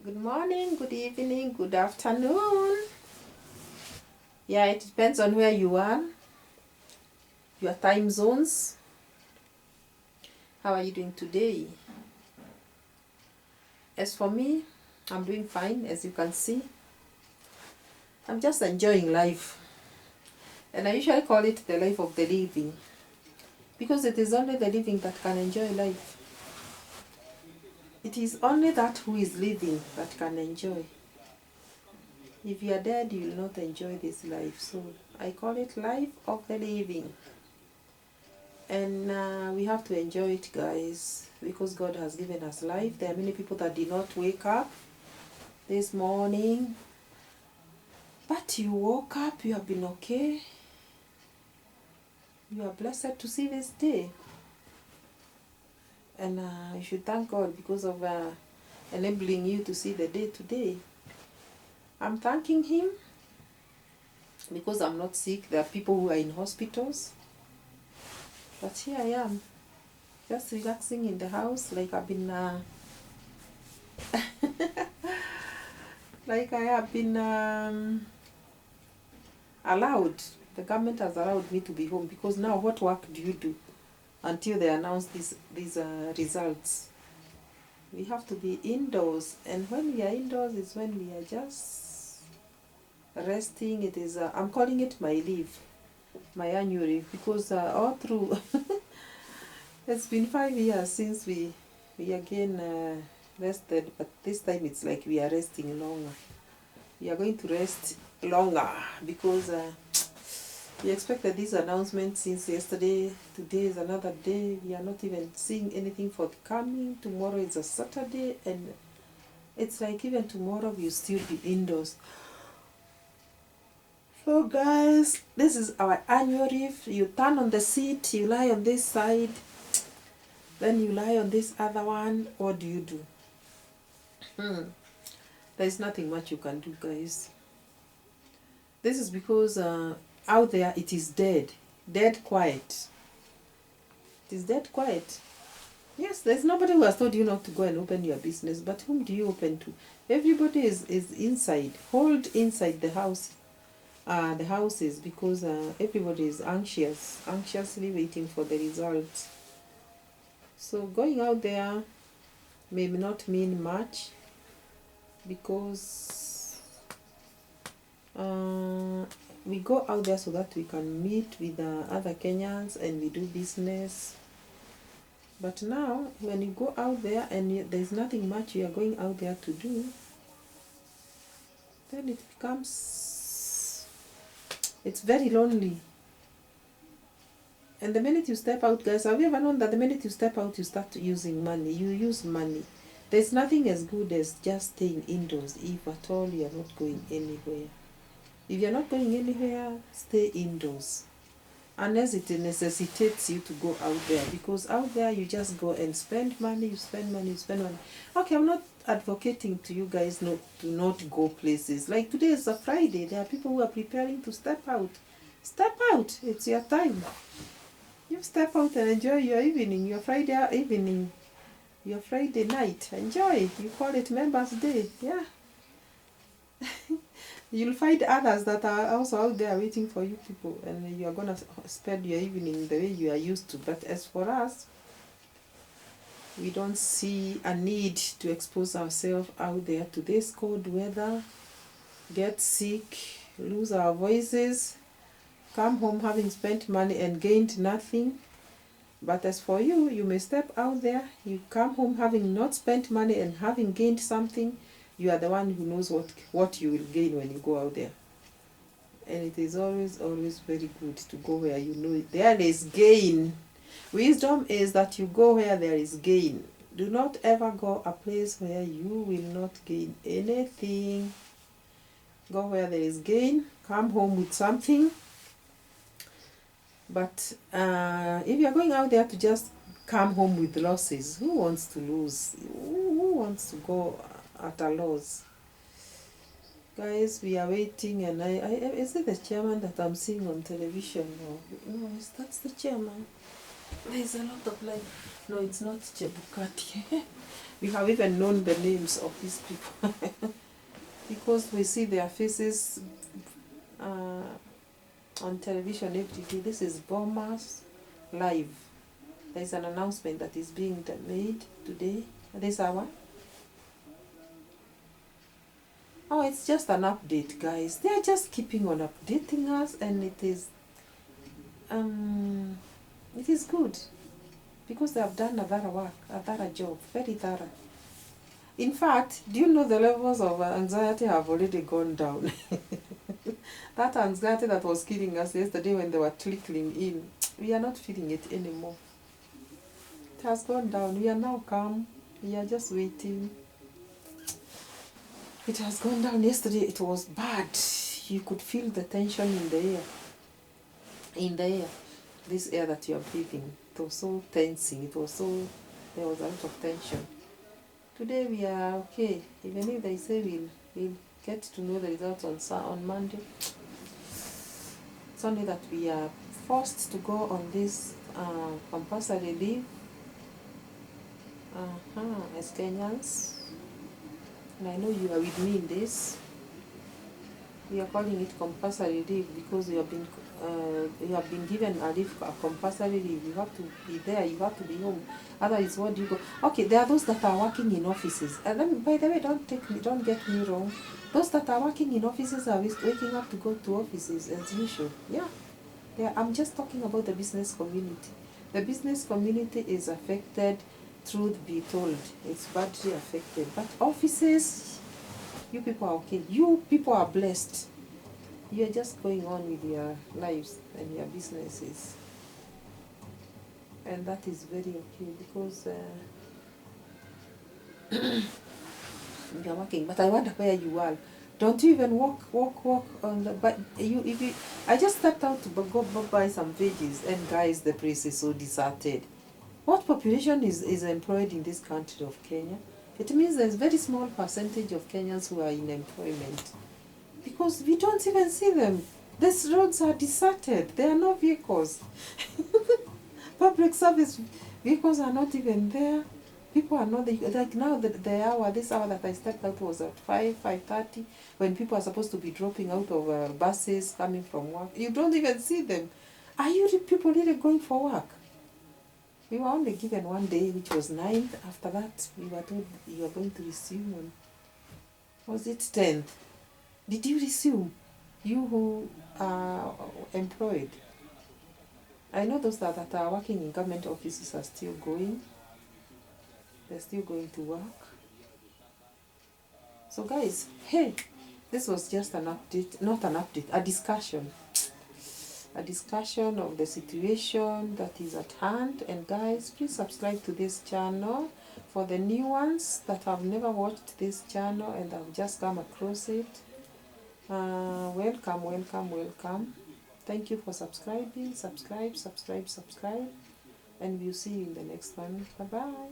Good morning, good evening, good afternoon. Yeah, it depends on where you are, your time zones. How are you doing today? As for me, I'm doing fine, as you can see. I'm just enjoying life. And I usually call it the life of the living, because it is only the living that can enjoy life. It is only that who is living that can enjoy. If you are dead, you will not enjoy this life. So I call it life of the living. And we have to enjoy it, guys, because God has given us life. There are many people that did not wake up this morning, but you woke up, you have been okay. You are blessed to see this day. And you should thank God because of enabling you to see the day today. I'm thanking Him because I'm not sick. There are people who are in hospitals. But here I am, just relaxing in the house like I've been... like I have been allowed. The government has allowed me to be home, because now what work do you do until they announce these results? We have to be indoors, and when we are indoors is when we are just resting. It is I'm calling it my leave, my annual leave, because all through it's been 5 years since we again rested, but this time it's like we are resting longer. We are going to rest longer because we expected this announcement since yesterday. Today is another day. We are not even seeing anything forthcoming. Tomorrow is a Saturday, and it's like even tomorrow we'll still be indoors. So guys, this is our annual leave. You turn on the seat, you lie on this side, then you lie on this other one. What do you do? There's nothing much you can do, guys. This is because out there it is dead quiet. It is dead quiet. Yes, there's nobody who has told you not to go and open your business, but whom do you open to? Everybody is inside, hold inside the house, the houses, because everybody is anxiously waiting for the results. So going out there may not mean much, because we go out there so that we can meet with other Kenyans and we do business. But now, when you go out there and there's nothing much you are going out there to do, then it becomes, it's very lonely. And the minute you step out, guys, have you ever known that the minute you step out, you start using money? You use money. There's nothing as good as just staying indoors, if at all you are not going anywhere. If you're not going anywhere, stay indoors. Unless it necessitates you to go out there, because out there you just go and spend money, you spend money. Okay, I'm not advocating to you guys not go places. Like today is a Friday, there are people who are preparing to step out. Step out, it's your time. You step out and enjoy your evening, your Friday evening, your Friday night. Enjoy. You call it Members Day, yeah. You'll find others that are also out there waiting for you people, and you are going to spend your evening the way you are used to. But as for us, we don't see a need to expose ourselves out there to this cold weather, get sick, lose our voices, come home having spent money and gained nothing. But as for you, you may step out there, you come home having not spent money and having gained something. You are the one who knows what you will gain when you go out there. And it is always very good to go where you know there is gain. Wisdom is that you go where there is gain. Do not ever go a place where you will not gain anything. Go where there is gain. Come home with something. But if you're going out there to just come home with losses, who wants to lose? Who wants to go at a loss? Guys, we are waiting, and is it the chairman that I'm seeing on television? No, that's the chairman. There's a lot of life. No, it's not Chebukati. We have even known the names of these people because we see their faces on television every day. This is Bomas Live. There's an announcement that is being made today. This hour. Oh, it's just an update, guys. They are just keeping on updating us, and it is good because they have done a thorough work, a thorough job, very thorough. In fact, do you know the levels of anxiety have already gone down? That anxiety that was killing us yesterday when they were trickling in, we are not feeling it anymore. It has gone down. We are now calm. We are just waiting. It has gone down. Yesterday it was bad. You could feel the tension in the air. In the air. This air that you are breathing. It was so tensing. There was a lot of tension. Today we are okay. Even if they say we'll get to know the results on Monday. It's only that we are forced to go on this compulsory leave as Kenyans. And I know you are with me in this. We are calling it compulsory leave because you have been given a leave, a compulsory leave. You have to be there. You have to be home. Otherwise, what do you go? Okay, there are those that are working in offices. And then, by the way, don't get me wrong. Those that are working in offices are waking up to go to offices as usual. Yeah, I'm just talking about the business community. The business community is affected. Truth be told, it's badly affected. But offices, you people are okay. You people are blessed. You're just going on with your lives and your businesses. And that is very okay because you're working. But I wonder where you are. Don't you even walk on the, but I just stepped out to go buy some veggies, and guys, the place is so deserted. What population is employed in this country of Kenya? It means there's a very small percentage of Kenyans who are in employment. Because we don't even see them. These roads are deserted. There are no vehicles. Public service vehicles are not even there. People are not, like now this hour that I stepped out was at 5:30, when people are supposed to be dropping out of buses coming from work. You don't even see them. Are you people really going for work? We were only given one day, which was 9th. After that, we were told you are going to resume on, was it 10th? Did you resume? You who are employed. I know those that are working in government offices are still going. They're still going to work. So guys, hey, this was just an update, not an update, a discussion. A discussion of the situation that is at hand. And guys, please subscribe to this channel. For the new ones that have never watched this channel and have just come across it, welcome. Thank you for subscribing. Subscribe. And we'll see you in the next one. Bye bye.